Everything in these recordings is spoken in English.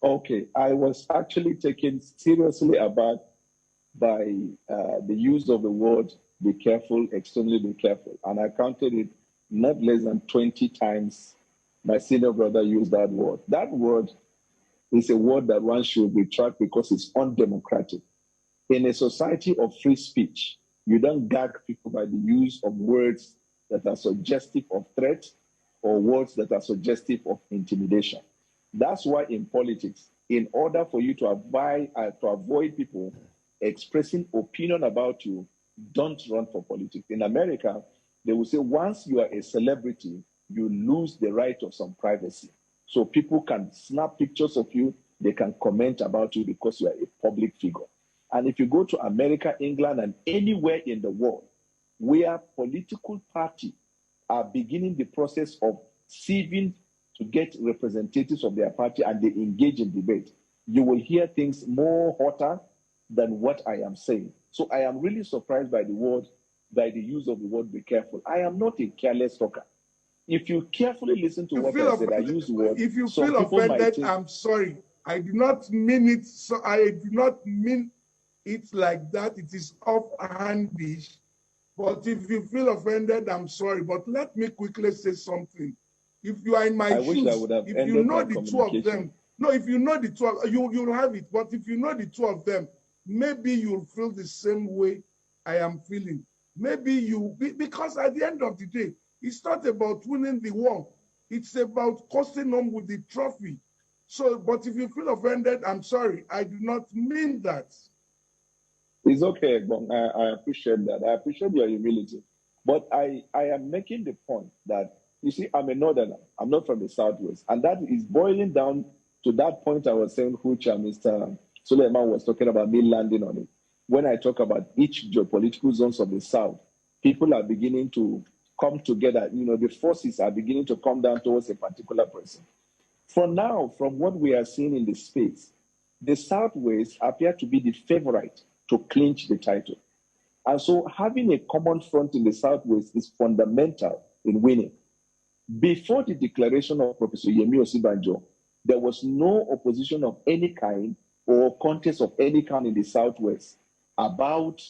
Okay, I was actually taken seriously aback by the use of the word be careful, extremely be careful. And I counted it not less than 20 times my senior brother used that word. That word is a word that one should retract because it's undemocratic. In a society of free speech, you don't gag people by the use of words that are suggestive of threat or words that are suggestive of intimidation. That's why in politics, in order for you to avoid people expressing opinion about you, don't run for politics. In America, they will say once you are a celebrity, you lose the right of some privacy. So people can snap pictures of you, they can comment about you because you are a public figure. And if you go to America, England, and anywhere in the world where political parties are beginning the process of sieving to get representatives of their party and they engage in debate, you will hear things more hotter than what I am saying. So I am really surprised by the use of the word be careful. I am not a careless talker. If you carefully listen to what I said, I use the word. If you feel offended, I'm sorry. I do not mean it. So I do not mean it like that. It is offhandish. But if you feel offended, I'm sorry. But let me quickly say something. If you are in my shoes, if you know the two of them, no, if you know the two, you'll have it. But if you know the two of them, maybe you'll feel the same way I am feeling. Maybe because at the end of the day, it's not about winning the war. It's about costing them with the trophy. So, but if you feel offended, I'm sorry. I do not mean that. It's okay, Bong. I appreciate that. I appreciate your humility. But I am making the point that, you see, I'm a northerner. I'm not from the Southwest. And that is boiling down to that point I was saying, which Mr. Suleiman was talking about, me landing on it. When I talk about each geopolitical zones of the South, people are beginning to come together. You know, the forces are beginning to come down towards a particular person. For now, from what we are seeing in the space, the Southwest appear to be the favorite to clinch the title. And so having a common front in the Southwest is fundamental in winning. Before the declaration of Professor Yemi Osinbajo, there was no opposition of any kind or contest of any kind in the Southwest about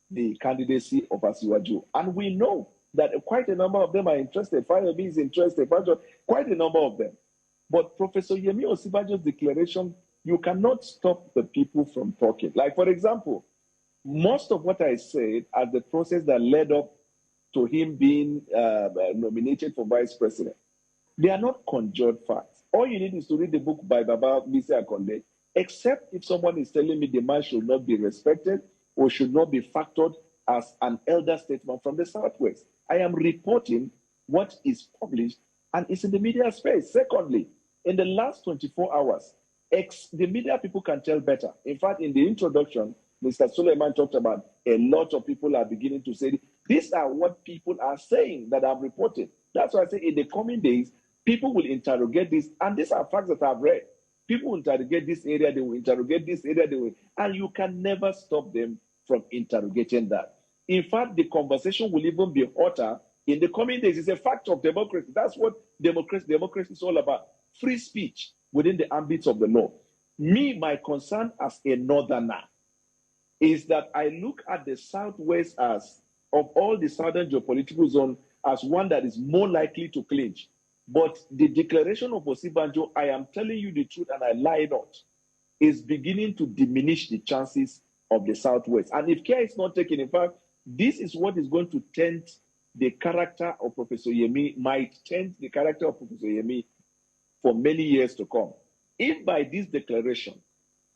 the candidacy of Asiwaju. And we know that quite a number of them are interested. Fayemi is interested, quite a number of them. But Professor Yemi Osinbajo's declaration, you cannot stop the people from talking. Like, for example, most of what I said as the process that led up to him being nominated for vice president, they are not conjured facts. All you need is to read the book by Baba Mise Akonde, except if someone is telling me the man should not be respected or should not be factored as an elder statesman from the Southwest. I am reporting what is published and it's in the media space. Secondly, in the last 24 hours, the media people can tell better. In fact, in the introduction, Mr. Suleiman talked about a lot of people are beginning to say, these are what people are saying that I've reported. That's why I say in the coming days, people will interrogate this, and these are facts that I've read. People will interrogate this area, they will interrogate this area, they will, and you can never stop them from interrogating that. In fact, the conversation will even be hotter in the coming days. It's a fact of democracy. That's what democracy is all about. Free speech within the ambits of the law. My concern as a northerner is that I look at the Southwest as, of all the southern geopolitical zone, as one that is more likely to clinch. But the declaration of Osinbajo, I am telling you the truth and I lie not, is beginning to diminish the chances of the Southwest. And if care is not taken, in fact, this is what is going to taint the character of Professor Yemi, might taint the character of Professor Yemi for many years to come. If by this declaration,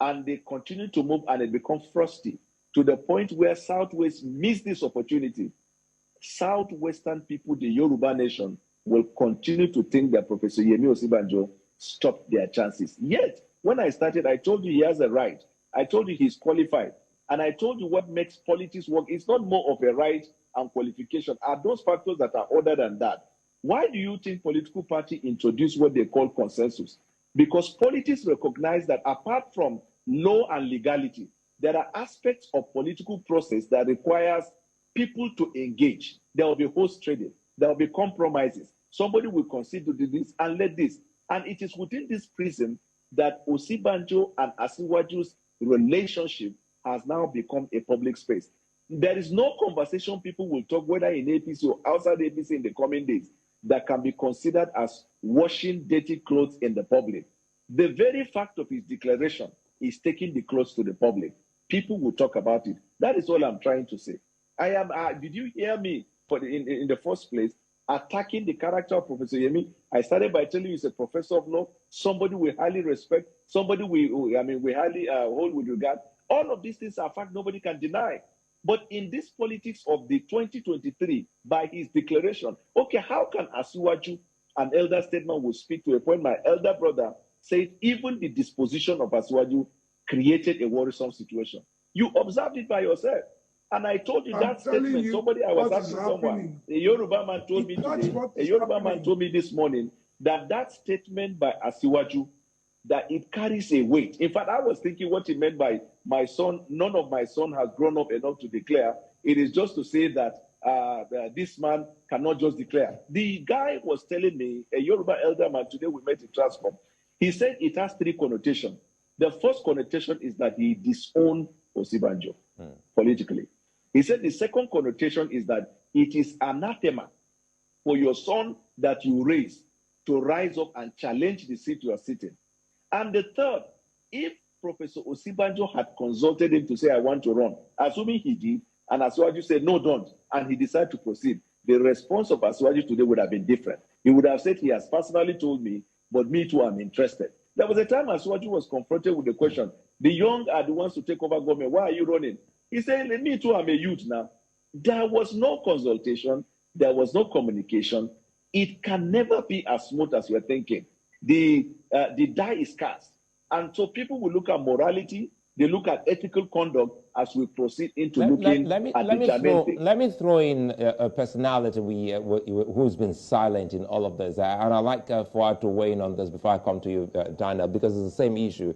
and they continue to move and it becomes frosty to the point where Southwest miss this opportunity, Southwestern people, the Yoruba nation, will continue to think that Professor Yemi Osinbajo stopped their chances. Yet, when I started, I told you he has a right. I told you he's qualified. And I told you what makes politics work. It's not more of a right and qualification. Are those factors that are other than that? Why do you think political party introduced what they call consensus? Because politics recognize that apart from law and legality, there are aspects of political process that requires people to engage. There will be host trading. There will be compromises. Somebody will concede to do this and let this. And it is within this prism that Osinbajo and Asiwaju's relationship has now become a public space. There is no conversation people will talk, whether in APC or outside APC in the coming days, that can be considered as washing dirty clothes in the public. The very fact of his declaration is taking the clothes to the public. People will talk about it. That is all I'm trying to say. Did you hear me in the first place attacking the character of Professor Yemi? I started by telling you he's a professor of law, somebody we highly respect, somebody we highly hold with regard. All of these things are fact nobody can deny. But in this politics of the 2023, by his declaration, okay, how can Asiwaju, an elder statesman, will speak to a point my elder brother said even the disposition of Asiwaju created a worrisome situation? You observed it by yourself. And I told you that statement. Somebody, I was asking someone, a Yoruba man told me today, a Yoruba man told me this morning that that statement by Asiwaju, that it carries a weight. In fact, I was thinking what he meant by my son, none of my son has grown up enough to declare. It is just to say that this man cannot just declare. The guy was telling me, a Yoruba elder man, today we met in Transform. He said it has three connotations. The first connotation is that he disowned Osinbajo politically. He said the second connotation is that it is anathema for your son that you raise to rise up and challenge the seat you are sitting. And the third, if Professor Osinbajo had consulted him to say, I want to run, assuming he did, and Asiwaju said, no, don't, and he decided to proceed, the response of Asiwaju today would have been different. He would have said, he has personally told me, but me too, I'm interested. There was a time Asiwaju was confronted with the question, the young are the ones to take over government. Why are you running? He said, me too, I'm a youth now. There was no consultation. There was no communication. It can never be as smooth as we're thinking. The die is cast. And so people will look at morality, they look at ethical conduct as we proceed into looking at the germane thing. Let me throw in a personality who's been silent in all of this. And I'd like Fuad to weigh in on this before I come to you, Dana, because it's the same issue.